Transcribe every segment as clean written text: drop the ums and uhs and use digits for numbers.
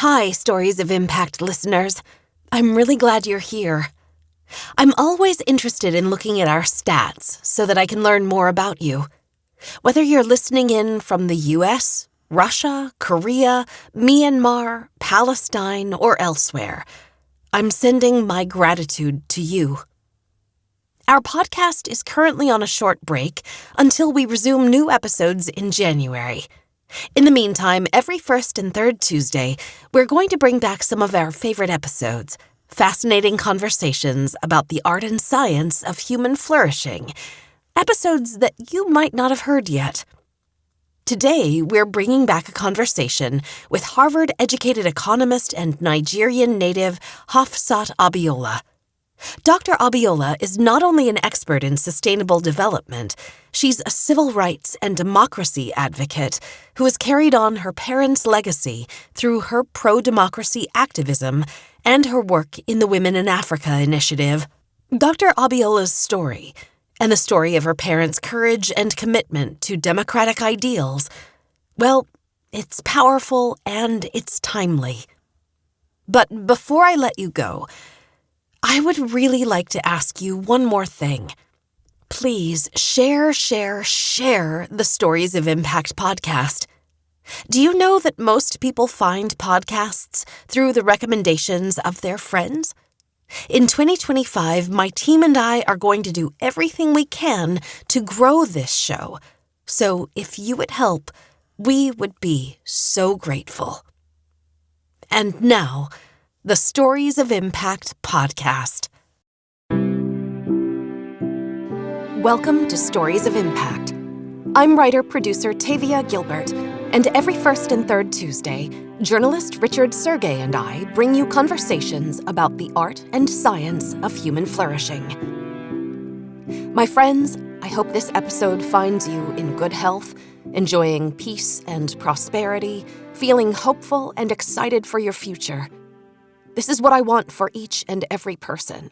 Hi, Stories of Impact listeners. I'm really glad you're here. I'm always interested in looking at our stats so that I can learn more about you. Whether you're listening in from the US, Russia, Korea, Myanmar, Palestine, or elsewhere, I'm sending my gratitude to you. Our podcast is currently on a short break until we resume new episodes in January. In the meantime, every first and third Tuesday, we're going to bring back some of our favorite episodes, fascinating conversations about the art and science of human flourishing, episodes that you might not have heard yet. Today, we're bringing back a conversation with Harvard-educated economist and Nigerian native Hafsat Abiola. Dr. Abiola is not only an expert in sustainable development, she's a civil rights and democracy advocate who has carried on her parents' legacy through her pro-democracy activism and her work in the Women in Africa initiative. Dr. Abiola's story, and the story of her parents' courage and commitment to democratic ideals, well, it's powerful and it's timely. But before I let you go, I would really like to ask you one more thing. Please share the Stories of Impact podcast. Do you know that most people find podcasts through the recommendations of their friends? In 2025, my team and I are going to do everything we can to grow this show. So if you would help, we would be so grateful. And now, the Stories of Impact podcast. Welcome to Stories of Impact. I'm writer-producer Tavia Gilbert, and every first and third Tuesday, journalist Richard Sergey and I bring you conversations about the art and science of human flourishing. My friends, I hope this episode finds you in good health, enjoying peace and prosperity, feeling hopeful and excited for your future. This is what I want for each and every person.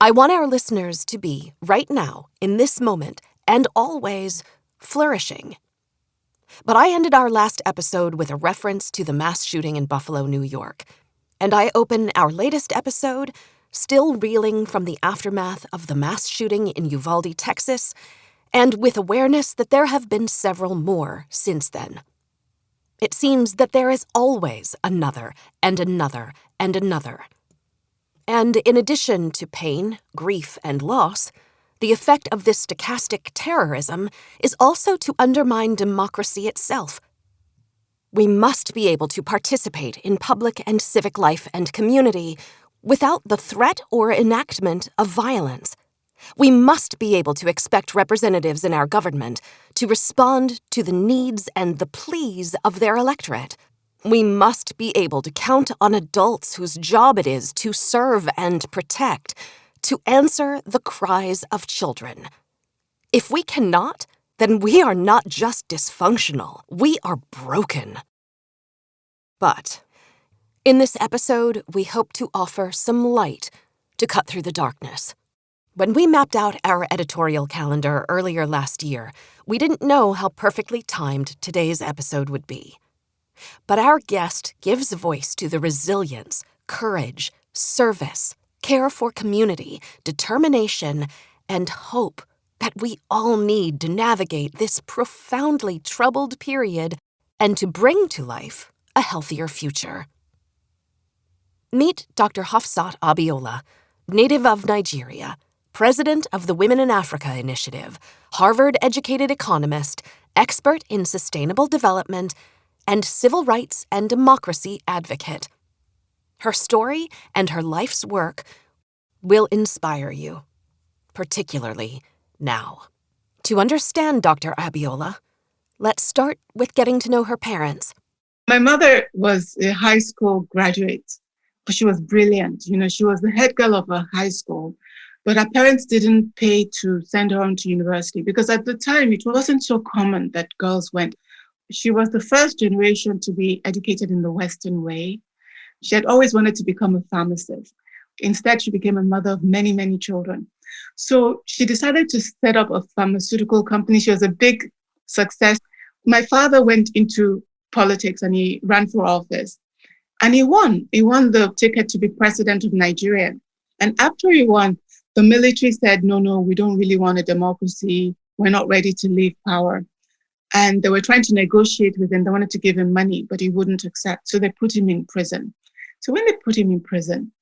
I want our listeners to be, right now, in this moment, and always, flourishing. But I ended our last episode with a reference to the mass shooting in Buffalo, New York. And I open our latest episode, still reeling from the aftermath of the mass shooting in Uvalde, Texas, and with awareness that there have been several more since then. It seems that there is always another and another and another. And in addition to pain, grief, and loss, the effect of this stochastic terrorism is also to undermine democracy itself. We must be able to participate in public and civic life and community without the threat or enactment of violence. We must be able to expect representatives in our government to respond to the needs and the pleas of their electorate. We must be able to count on adults whose job it is to serve and protect, to answer the cries of children. If we cannot, then we are not just dysfunctional, we are broken. But in this episode, we hope to offer some light to cut through the darkness. When we mapped out our editorial calendar earlier last year, we didn't know how perfectly timed today's episode would be. But our guest gives voice to the resilience, courage, service, care for community, determination, and hope that we all need to navigate this profoundly troubled period and to bring to life a healthier future. Meet Dr. Hafsat Abiola, native of Nigeria, president of the Women in Africa initiative, Harvard-educated economist, expert in sustainable development, and civil rights and democracy advocate. Her story and her life's work will inspire you, particularly now. To understand Dr. Abiola, let's start with getting to know her parents. My mother was a high school graduate, but she was brilliant. She was the head girl of a high school. But her parents didn't pay to send her on to university because at the time it wasn't so common that girls went. She was the first generation to be educated in the Western way. She had always wanted to become a pharmacist. Instead, she became a mother of many, many children. So she decided to set up a pharmaceutical company. She was a big success. My father went into politics and he ran for office. And he won. He won the ticket to be president of Nigeria. And after he won, the military said, no, we don't really want a democracy. We're not ready to leave power. And they were trying to negotiate with him. They wanted to give him money, but he wouldn't accept. So they put him in prison. So when they put him in prison,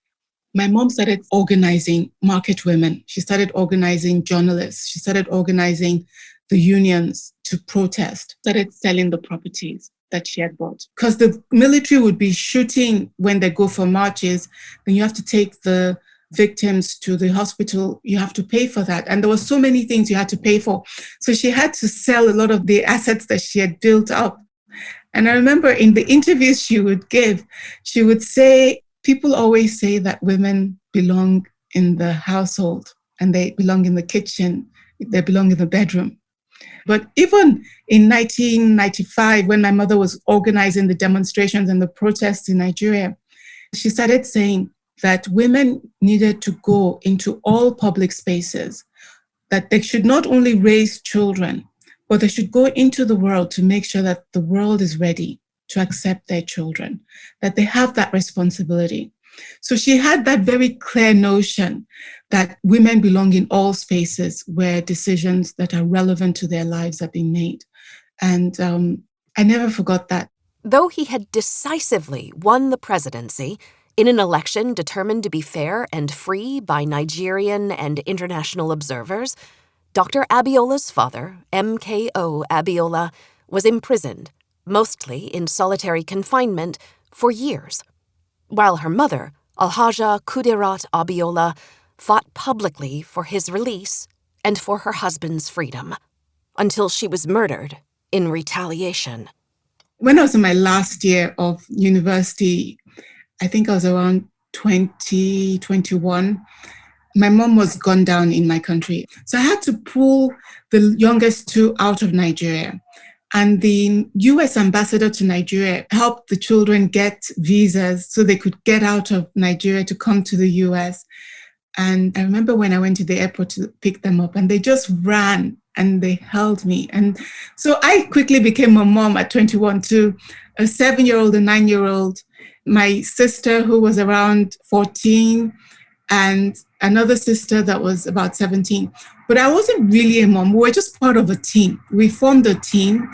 my mom started organizing market women. She started organizing journalists. She started organizing the unions to protest, started selling the properties that she had bought. Because the military would be shooting when they go for marches, then you have to take the victims to the hospital, you have to pay for that. And there were so many things you had to pay for. So she had to sell a lot of the assets that she had built up. And I remember in the interviews she would give, she would say, people always say that women belong in the household and they belong in the kitchen, they belong in the bedroom. But even in 1995, when my mother was organizing the demonstrations and the protests in Nigeria, she started saying that women needed to go into all public spaces, that they should not only raise children, but they should go into the world to make sure that the world is ready to accept their children, that they have that responsibility. So she had that very clear notion that women belong in all spaces where decisions that are relevant to their lives are being made. And I never forgot that. Though he had decisively won the presidency in an election determined to be fair and free by Nigerian and international observers, Dr. Abiola's father, M.K.O. Abiola, was imprisoned, mostly in solitary confinement, for years, while her mother, Alhaja Kudirat Abiola, fought publicly for his release and for her husband's freedom, until she was murdered in retaliation. When I was in my last year of university, I think I was around 2021, my mom was gunned down in my country. So I had to pull the youngest two out of Nigeria. And the US ambassador to Nigeria helped the children get visas so they could get out of Nigeria to come to the US. And I remember when I went to the airport to pick them up, and they just ran and they held me. And so I quickly became a mom at 21 to a 7-year-old, a 9-year-old, my sister who was around 14, and another sister that was about 17. But I wasn't really a mom. We were just part of a team. We formed a team,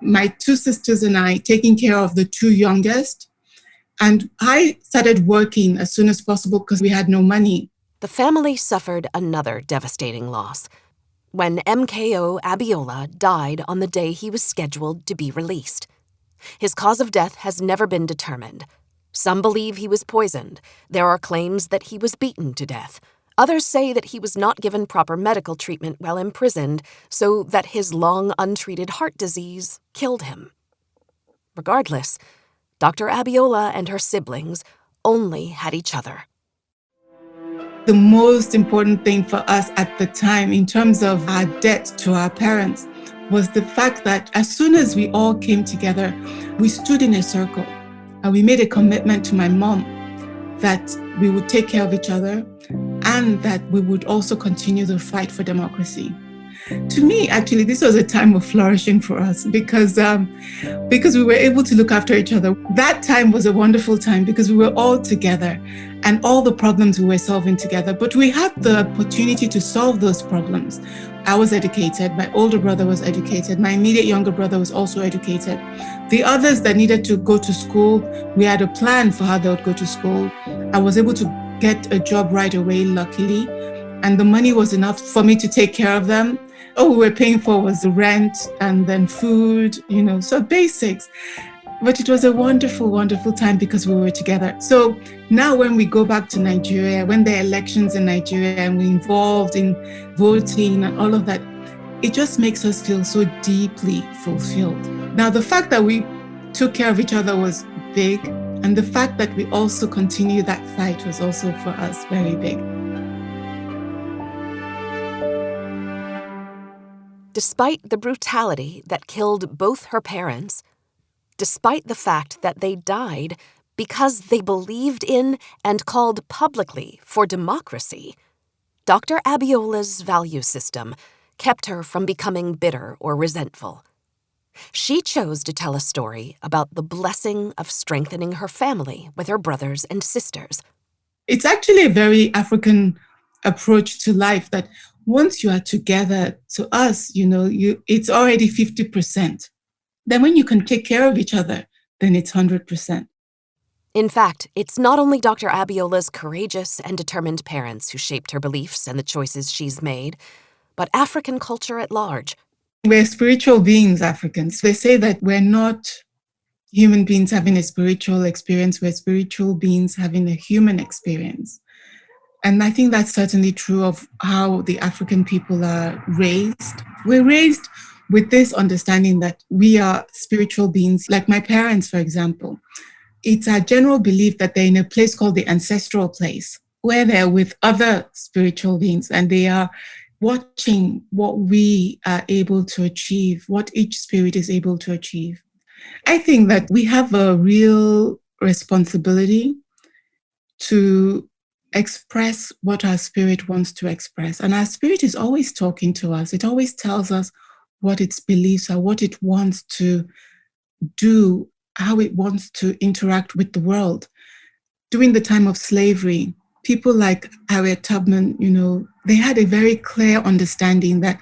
my two sisters and I, taking care of the two youngest. And I started working as soon as possible because we had no money. The family suffered another devastating loss when M.K.O. Abiola died on the day he was scheduled to be released. His cause of death has never been determined. Some believe he was poisoned. There are claims that he was beaten to death. Others say that he was not given proper medical treatment while imprisoned, so that his long untreated heart disease killed him. Regardless, Dr. Abiola and her siblings only had each other. The most important thing for us at the time, in terms of our debt to our parents, was the fact that as soon as we all came together, we stood in a circle and we made a commitment to my mom that we would take care of each other and that we would also continue the fight for democracy. To me, actually, this was a time of flourishing for us because we were able to look after each other. That time was a wonderful time because we were all together and all the problems we were solving together. But we had the opportunity to solve those problems. I was educated. My older brother was educated. My immediate younger brother was also educated. The others that needed to go to school, we had a plan for how they would go to school. I was able to get a job right away, luckily. And the money was enough for me to take care of them. All we were paying for was the rent and then food, so basics. But it was a wonderful, wonderful time because we were together. So now when we go back to Nigeria, when there are elections in Nigeria and we're involved in voting and all of that, it just makes us feel so deeply fulfilled. Now, the fact that we took care of each other was big. And the fact that we also continued that fight was also for us very big. Despite the brutality that killed both her parents, despite the fact that they died because they believed in and called publicly for democracy, Dr. Abiola's value system kept her from becoming bitter or resentful. She chose to tell a story about the blessing of strengthening her family with her brothers and sisters. It's actually a very African approach to life that once you are together, to us, it's already 50%. Then when you can take care of each other, then it's 100%. In fact, it's not only Dr. Abiola's courageous and determined parents who shaped her beliefs and the choices she's made, but African culture at large. We're spiritual beings, Africans. They say that we're not human beings having a spiritual experience, we're spiritual beings having a human experience. And I think that's certainly true of how the African people are raised. We're raised with this understanding that we are spiritual beings, like my parents, for example. It's a general belief that they're in a place called the ancestral place, where they're with other spiritual beings and they are watching what we are able to achieve, what each spirit is able to achieve. I think that we have a real responsibility to express what our spirit wants to express. And our spirit is always talking to us. It always tells us what its beliefs are, what it wants to do, how it wants to interact with the world. During the time of slavery, people like Harriet Tubman, they had a very clear understanding that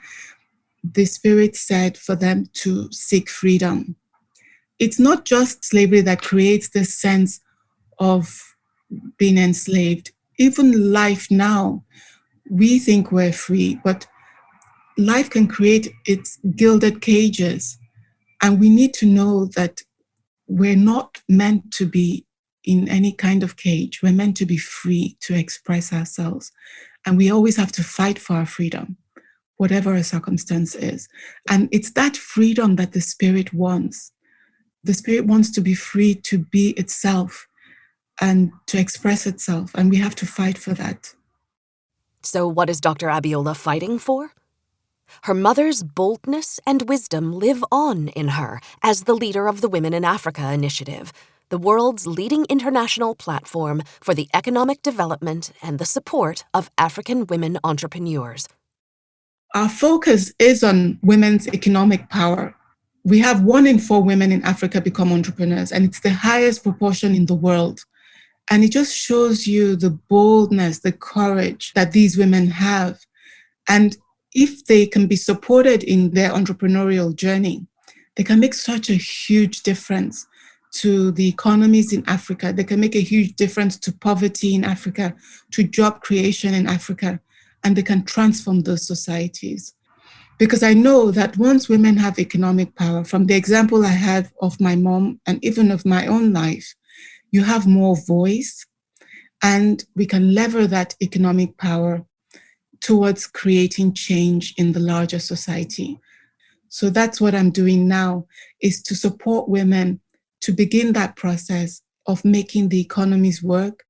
the spirit said for them to seek freedom. It's not just slavery that creates this sense of being enslaved. Even life now, we think we're free, but life can create its gilded cages. And we need to know that we're not meant to be in any kind of cage. We're meant to be free to express ourselves. And we always have to fight for our freedom, whatever our circumstance is. And it's that freedom that the spirit wants. The spirit wants to be free to be itself and to express itself. And we have to fight for that. So what is Dr. Abiola fighting for? Her mother's boldness and wisdom live on in her as the leader of the Women in Africa initiative, the world's leading international platform for the economic development and the support of African women entrepreneurs. Our focus is on women's economic power. We have 1 in 4 women in Africa become entrepreneurs, and it's the highest proportion in the world. And it just shows you the boldness, the courage that these women have. And if they can be supported in their entrepreneurial journey, they can make such a huge difference to the economies in Africa. They can make a huge difference to poverty in Africa, to job creation in Africa, and they can transform those societies. Because I know that once women have economic power, from the example I have of my mom and even of my own life, you have more voice, and we can lever that economic power towards creating change in the larger society. So that's what I'm doing now, is to support women to begin that process of making the economies work.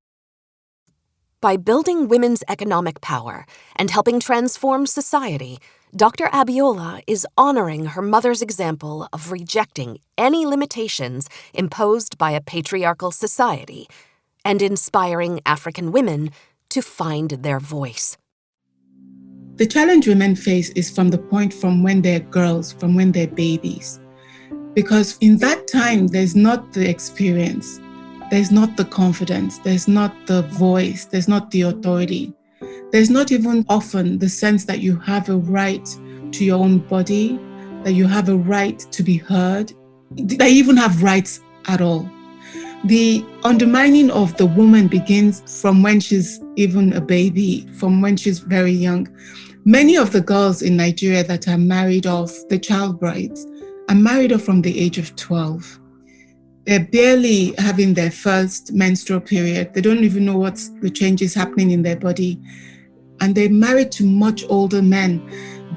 By building women's economic power and helping transform society, Dr. Abiola is honoring her mother's example of rejecting any limitations imposed by a patriarchal society and inspiring African women to find their voice. The challenge women face is from the point from when they're girls, from when they're babies. Because in that time, there's not the experience, there's not the confidence, there's not the voice, there's not the authority. There's not even often the sense that you have a right to your own body, that you have a right to be heard, that you even have rights at all. The undermining of the woman begins from when she's even a baby, from when she's very young. Many of the girls in Nigeria that are married off, the child brides, are married off from the age of 12. They're barely having their first menstrual period. They don't even know what's the changes happening in their body. And they're married to much older men.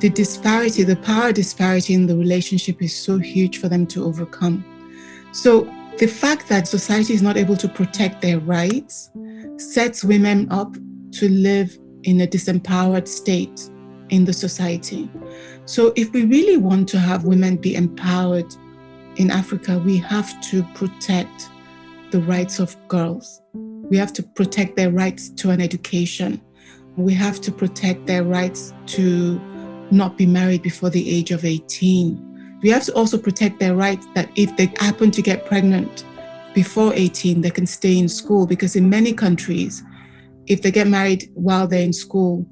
The disparity, the power disparity in the relationship is so huge for them to overcome. So the fact that society is not able to protect their rights sets women up to live in a disempowered state in the society. So if we really want to have women be empowered in Africa, we have to protect the rights of girls. We have to protect their rights to an education. We have to protect their rights to not be married before the age of 18. We have to also protect their rights that if they happen to get pregnant before 18, they can stay in school, because in many countries, if they get married while they're in school,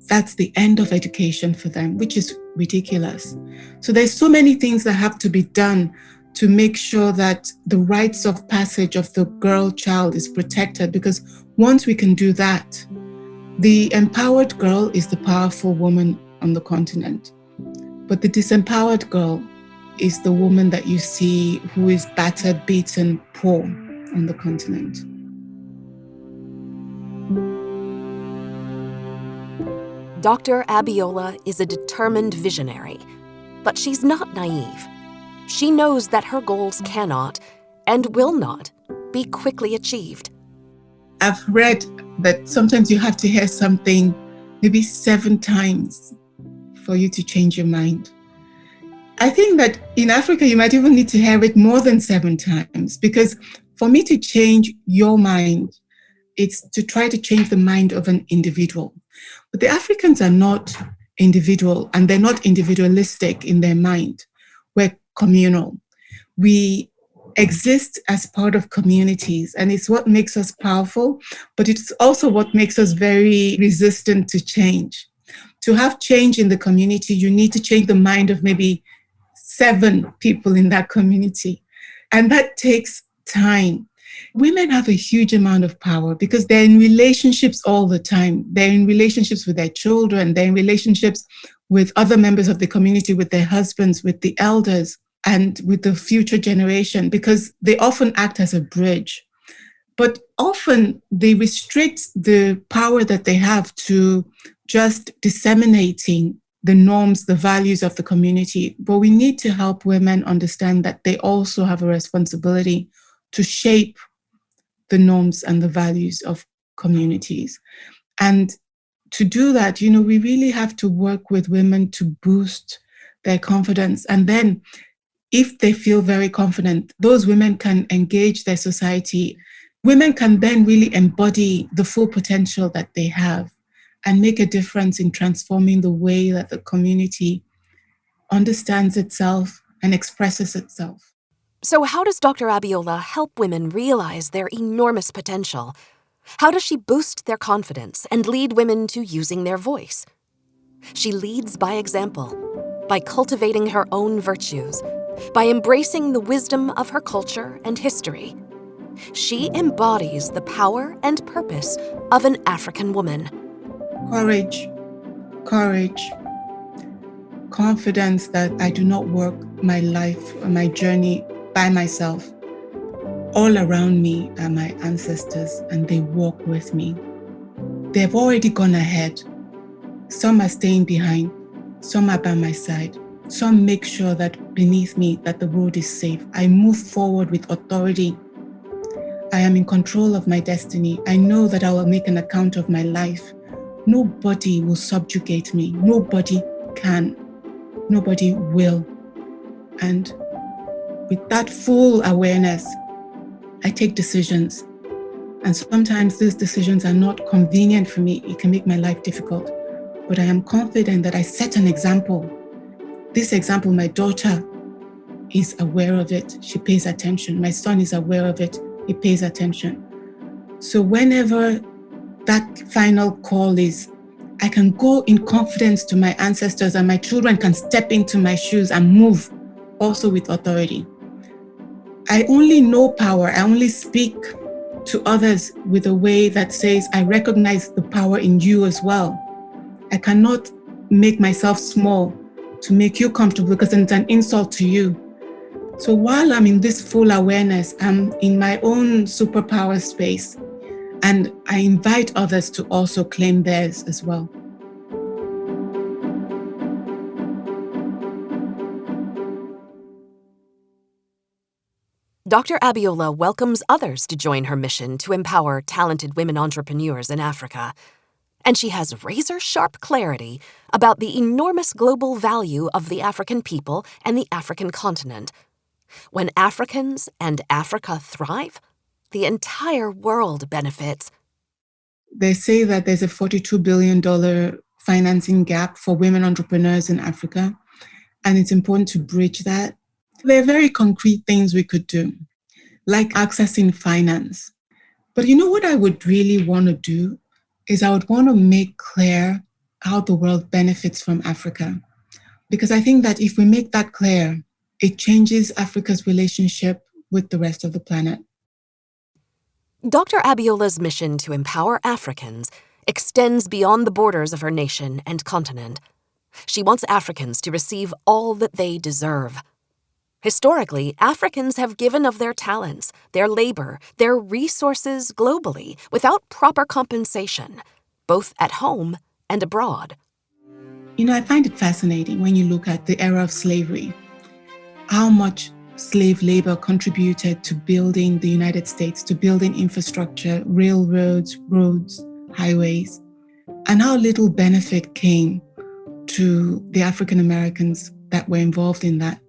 that's the end of education for them, which is ridiculous. So there's so many things that have to be done to make sure that the rites of passage of the girl child is protected, because once we can do that, the empowered girl is the powerful woman on the continent. But the disempowered girl is the woman that you see who is battered, beaten, poor on the continent. Dr. Abiola is a determined visionary, but she's not naive. She knows that her goals cannot and will not be quickly achieved. I've read that sometimes you have to hear something maybe 7 times for you to change your mind. I think that in Africa, you might even need to hear it more than 7 times, because for me to change your mind, it's to try to change the mind of an individual. But the Africans are not individual, and they're not individualistic in their mind. We're communal. We exist as part of communities, and it's what makes us powerful, but it's also what makes us very resistant to change. To have change in the community, you need to change the mind of maybe 7 people in that community. And that takes time. Women have a huge amount of power because they're in relationships all the time. They're in relationships with their children. They're in relationships with other members of the community, with their husbands, with the elders, and with the future generation, because they often act as a bridge. But often they restrict the power that they have to just disseminating the norms, the values of the community. But we need to help women understand that they also have a responsibility to shape the norms and the values of communities. And to do that, we really have to work with women to boost their confidence. And then if they feel very confident, those women can engage their society. Women can then really embody the full potential that they have and make a difference in transforming the way that the community understands itself and expresses itself. So how does Dr. Abiola help women realize their enormous potential? How does she boost their confidence and lead women to using their voice? She leads by example, by cultivating her own virtues, by embracing the wisdom of her culture and history. She embodies the power and purpose of an African woman. Courage, confidence that I do not work my life or my journey by myself. All around me are my ancestors, and they walk with me. They've already gone ahead. Some are staying behind. Some are by my side. Some make sure that beneath me that the road is safe. I move forward with authority. I am in control of my destiny. I know that I will make an account of my life. Nobody will subjugate me. Nobody can. Nobody will. And with that full awareness, I take decisions. And sometimes these decisions are not convenient for me. It can make my life difficult. But I am confident that I set an example. This example, my daughter is aware of it. She pays attention. My son is aware of it. He pays attention. So whenever that final call is, I can go in confidence to my ancestors, and my children can step into my shoes and move also with authority. I only know power. I only speak to others with a way that says, I recognize the power in you as well. I cannot make myself small to make you comfortable, because it's an insult to you. So while I'm in this full awareness, I'm in my own superpower space, and I invite others to also claim theirs as well. Dr. Abiola welcomes others to join her mission to empower talented women entrepreneurs in Africa. And she has razor-sharp clarity about the enormous global value of the African people and the African continent. When Africans and Africa thrive, the entire world benefits. They say that there's a $42 billion financing gap for women entrepreneurs in Africa. and it's important to bridge that. There are very concrete things we could do, like accessing finance. But you know what I would really want to do is I would want to make clear how the world benefits from Africa. Because I think that if we make that clear, it changes Africa's relationship with the rest of the planet. Dr. Abiola's mission to empower Africans extends beyond the borders of her nation and continent. She wants Africans to receive all that they deserve. Historically, Africans have given of their talents, their labor, their resources globally without proper compensation, both at home and abroad. You know, I find it fascinating when you look at the era of slavery, how much slave labor contributed to building the United States, to building infrastructure, railroads, roads, highways, and how little benefit came to the African Americans that were involved in that,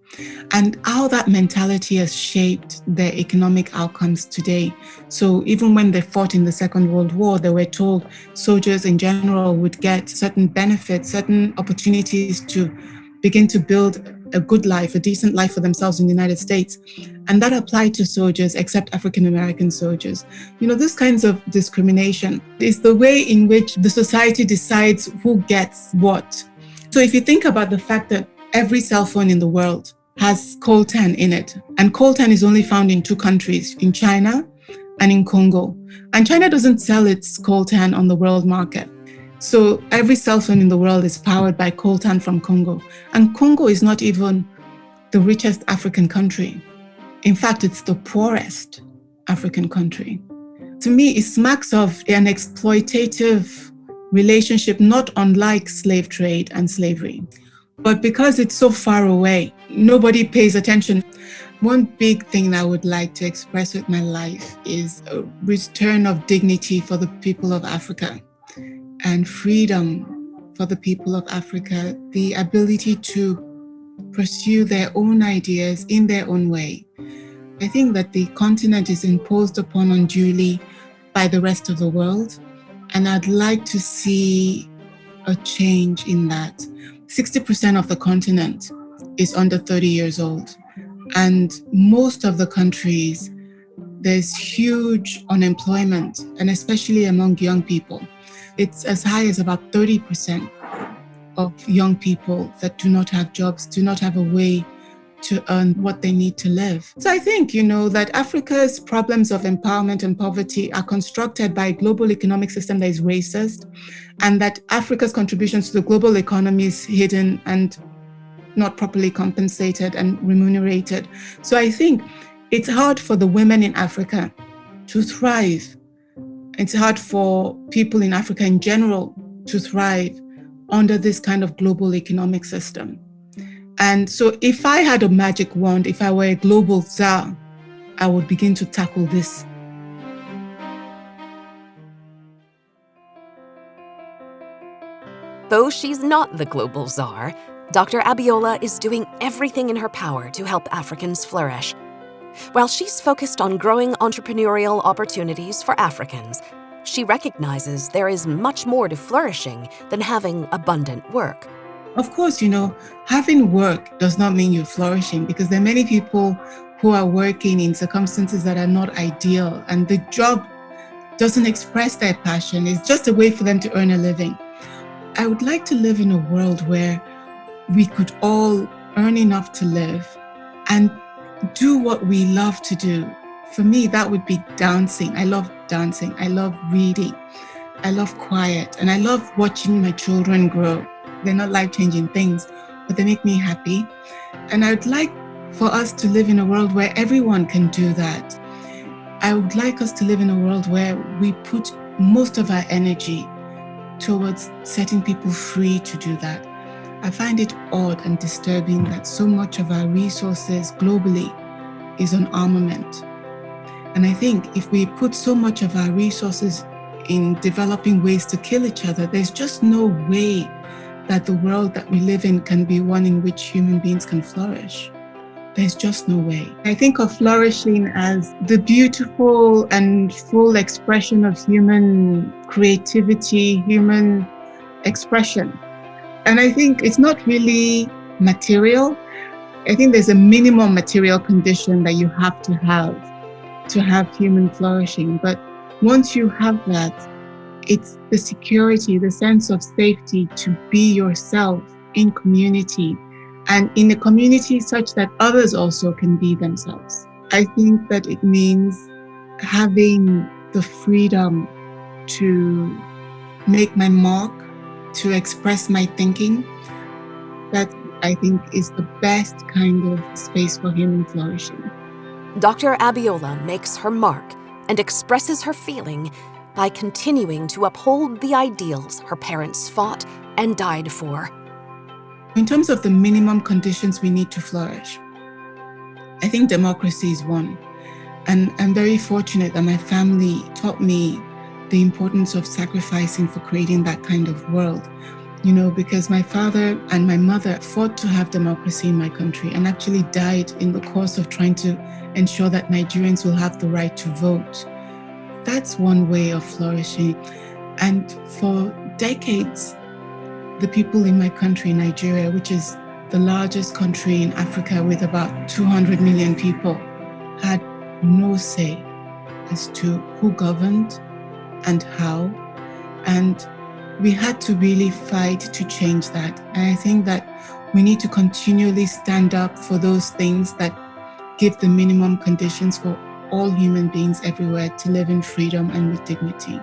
and how that mentality has shaped their economic outcomes today. So even when they fought in the Second World War, they were told soldiers in general would get certain benefits, certain opportunities to begin to build a good life, a decent life for themselves in the United States. And that applied to soldiers, except African American soldiers. You know, this kinds of discrimination is the way in which the society decides who gets what. So if you think about the fact that every cell phone in the world has coltan in it, and coltan is only found in 2 countries, in China and in Congo. And China doesn't sell its coltan on the world market. So every cell phone in the world is powered by coltan from Congo. And Congo is not even the richest African country. In fact, it's the poorest African country. To me, it smacks of an exploitative relationship, not unlike slave trade and slavery. But because it's so far away, nobody pays attention. One big thing I would like to express with my life is a return of dignity for the people of Africa and freedom for the people of Africa, the ability to pursue their own ideas in their own way. I think that the continent is imposed upon unduly by the rest of the world, and I'd like to see a change in that. 60% of the continent is under 30 years old, and most of the countries, there's huge unemployment, and especially among young people. It's as high as about 30% of young people that do not have jobs, do not have a way to earn what they need to live. So I think, that Africa's problems of empowerment and poverty are constructed by a global economic system that is racist, and that Africa's contributions to the global economy is hidden and not properly compensated and remunerated. So I think it's hard for the women in Africa to thrive. It's hard for people in Africa in general to thrive under this kind of global economic system. And so if I had a magic wand, if I were a global czar, I would begin to tackle this. Though she's not the global czar, Dr. Abiola is doing everything in her power to help Africans flourish. While she's focused on growing entrepreneurial opportunities for Africans, she recognizes there is much more to flourishing than having abundant work. Of course, having work does not mean you're flourishing, because there are many people who are working in circumstances that are not ideal, and the job doesn't express their passion. It's just a way for them to earn a living. I would like to live in a world where we could all earn enough to live and do what we love to do. For me, that would be dancing. I love dancing. I love reading. I love quiet. And I love watching my children grow. They're not life-changing things, but they make me happy. And I would like for us to live in a world where everyone can do that. I would like us to live in a world where we put most of our energy towards setting people free to do that. I find it odd and disturbing that so much of our resources globally is on armament. And I think if we put so much of our resources in developing ways to kill each other, there's just no way that the world that we live in can be one in which human beings can flourish. There's just no way. I think of flourishing as the beautiful and full expression of human creativity, human expression. And I think it's not really material. I think there's a minimum material condition that you have to have human flourishing. But once you have that, it's the security, the sense of safety to be yourself in community, and in a community such that others also can be themselves. I think that it means having the freedom to make my mark, to express my thinking. That, I think, is the best kind of space for human flourishing. Dr. Abiola makes her mark and expresses her feeling by continuing to uphold the ideals her parents fought and died for. In terms of the minimum conditions we need to flourish, I think democracy is one. And I'm very fortunate that my family taught me the importance of sacrificing for creating that kind of world. Because my father and my mother fought to have democracy in my country and actually died in the course of trying to ensure that Nigerians will have the right to vote. That's one way of flourishing. And for decades, the people in my country, Nigeria, which is the largest country in Africa with about 200 million people, had no say as to who governed and how. And we had to really fight to change that. And I think that we need to continually stand up for those things that give the minimum conditions for all human beings everywhere to live in freedom and with dignity.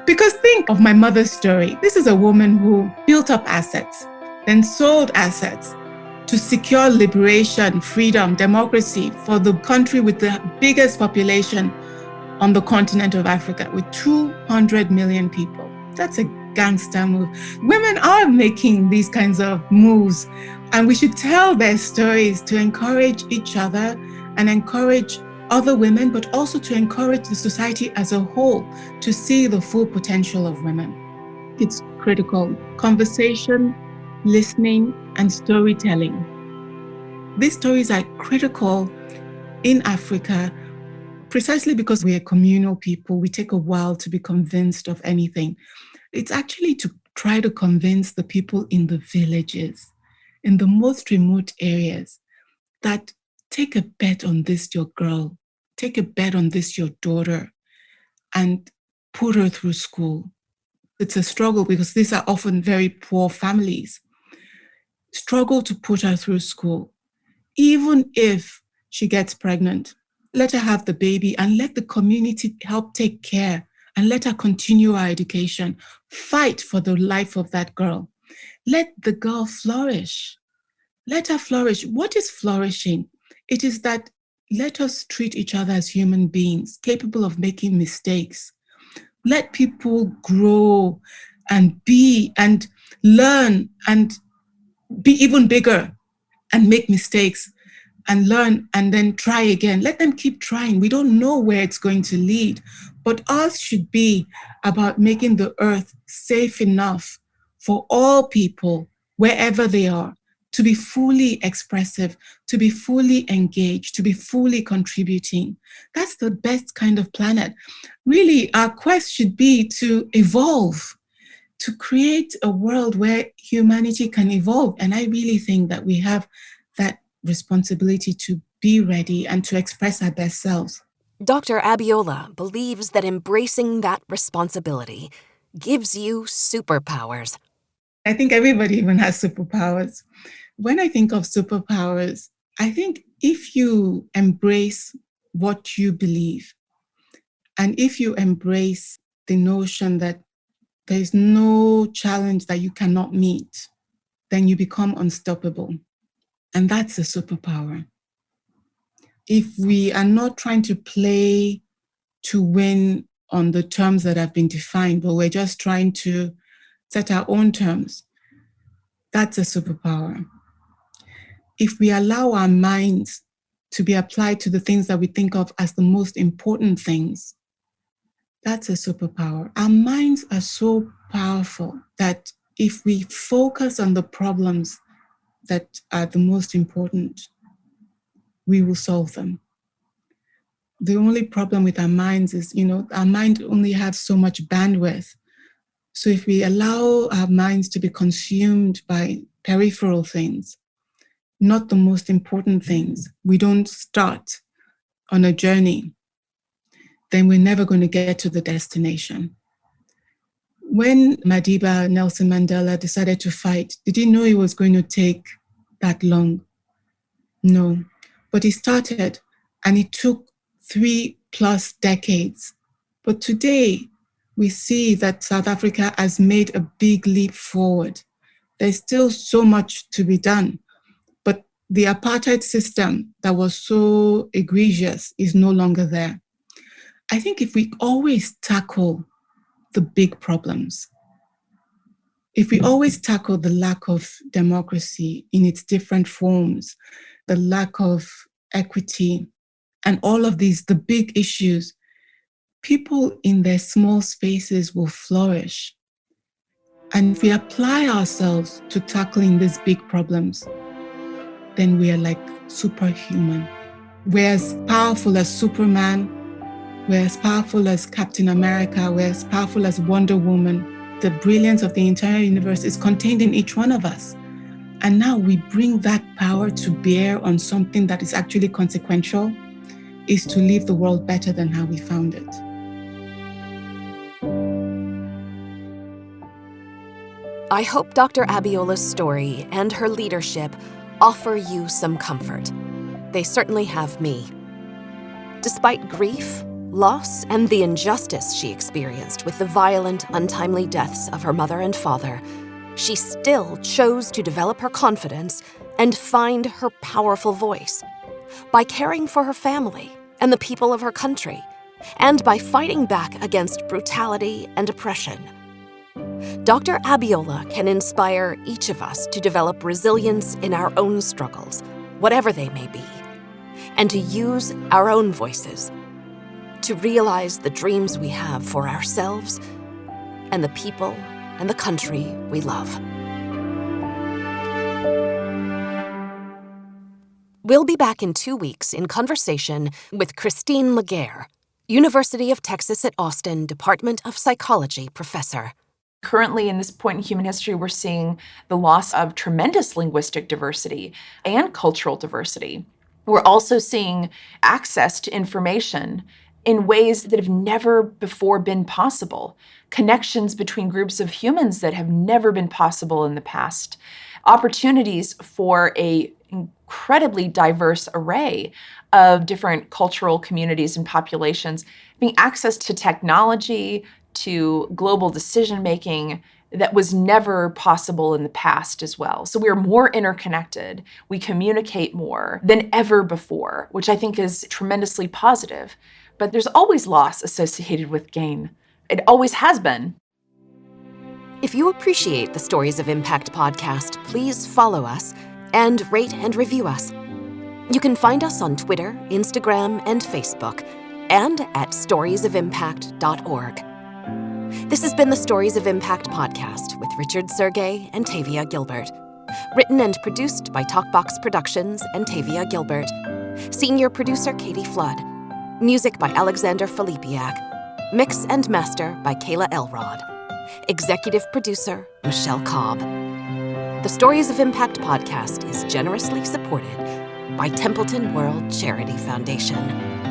Because think of my mother's story. This is a woman who built up assets, then sold assets to secure liberation, freedom, democracy for the country with the biggest population on the continent of Africa, with 200 million people. That's a gangster move. Women are making these kinds of moves, and we should tell their stories to encourage each other and encourage other women, but also to encourage the society as a whole to see the full potential of women. It's critical. Conversation, listening, and storytelling. These stories are critical in Africa precisely because we're communal people. We take a while to be convinced of anything. It's actually to try to convince the people in the villages, in the most remote areas, that take a bet on this, your girl, take a bet on this, your daughter, and put her through school. It's a struggle because these are often very poor families. Struggle to put her through school. Even if she gets pregnant, let her have the baby and let the community help take care and let her continue her education. Fight for the life of that girl. Let the girl flourish. Let her flourish. What is flourishing? It is that let us treat each other as human beings, capable of making mistakes. Let people grow and be and learn and be even bigger and make mistakes and learn and then try again. Let them keep trying. We don't know where it's going to lead, but ours should be about making the earth safe enough for all people, wherever they are, to be fully expressive, to be fully engaged, to be fully contributing. That's the best kind of planet. Really, our quest should be to evolve, to create a world where humanity can evolve. And I really think that we have that responsibility to be ready and to express our best selves. Dr. Abiola believes that embracing that responsibility gives you superpowers. I think everybody even has superpowers. When I think of superpowers, I think if you embrace what you believe, and if you embrace the notion that there is no challenge that you cannot meet, then you become unstoppable. And that's a superpower. If we are not trying to play to win on the terms that have been defined, but we're just trying to set our own terms, that's a superpower. If we allow our minds to be applied to the things that we think of as the most important things, that's a superpower. Our minds are so powerful that if we focus on the problems that are the most important, we will solve them. The only problem with our minds is, our mind only has so much bandwidth. So if we allow our minds to be consumed by peripheral things, not the most important things, we don't start on a journey, then we're never going to get to the destination. When Madiba Nelson Mandela decided to fight, did he know it was going to take that long? No. But he started, and it took 3+ decades. But today, we see that South Africa has made a big leap forward. There's still so much to be done. But the apartheid system that was so egregious is no longer there. I think if we always tackle the big problems, if we always tackle the lack of democracy in its different forms, the lack of equity, and all of these, the big issues, people in their small spaces will flourish. And if we apply ourselves to tackling these big problems, then we are like superhuman. We're as powerful as Superman. We're as powerful as Captain America. We're as powerful as Wonder Woman. The brilliance of the entire universe is contained in each one of us. And now we bring that power to bear on something that is actually consequential, is to leave the world better than how we found it. I hope Dr. Abiola's story and her leadership offer you some comfort. They certainly have me. Despite grief, loss, and the injustice she experienced with the violent, untimely deaths of her mother and father, she still chose to develop her confidence and find her powerful voice by caring for her family and the people of her country, and by fighting back against brutality and oppression. Dr. Abiola can inspire each of us to develop resilience in our own struggles, whatever they may be, and to use our own voices to realize the dreams we have for ourselves and the people and the country we love. We'll be back in 2 weeks in conversation with Christine Laguerre, University of Texas at Austin Department of Psychology professor. Currently, in this point in human history, we're seeing the loss of tremendous linguistic diversity and cultural diversity. We're also seeing access to information in ways that have never before been possible, connections between groups of humans that have never been possible in the past, opportunities for an incredibly diverse array of different cultural communities and populations, having access to technology, to global decision-making that was never possible in the past as well. So we are more interconnected, we communicate more than ever before, which I think is tremendously positive. But there's always loss associated with gain. It always has been. If you appreciate the Stories of Impact podcast, please follow us and rate and review us. You can find us on Twitter, Instagram, and Facebook, and at storiesofimpact.org. This has been the Stories of Impact podcast with Richard Sergey and Tavia Gilbert. Written and produced by Talkbox Productions and Tavia Gilbert. Senior producer Katie Flood. Music by Alexander Filipiak. Mix and master by Kayla Elrod. Executive producer Michelle Cobb. The Stories of Impact podcast is generously supported by Templeton World Charity Foundation.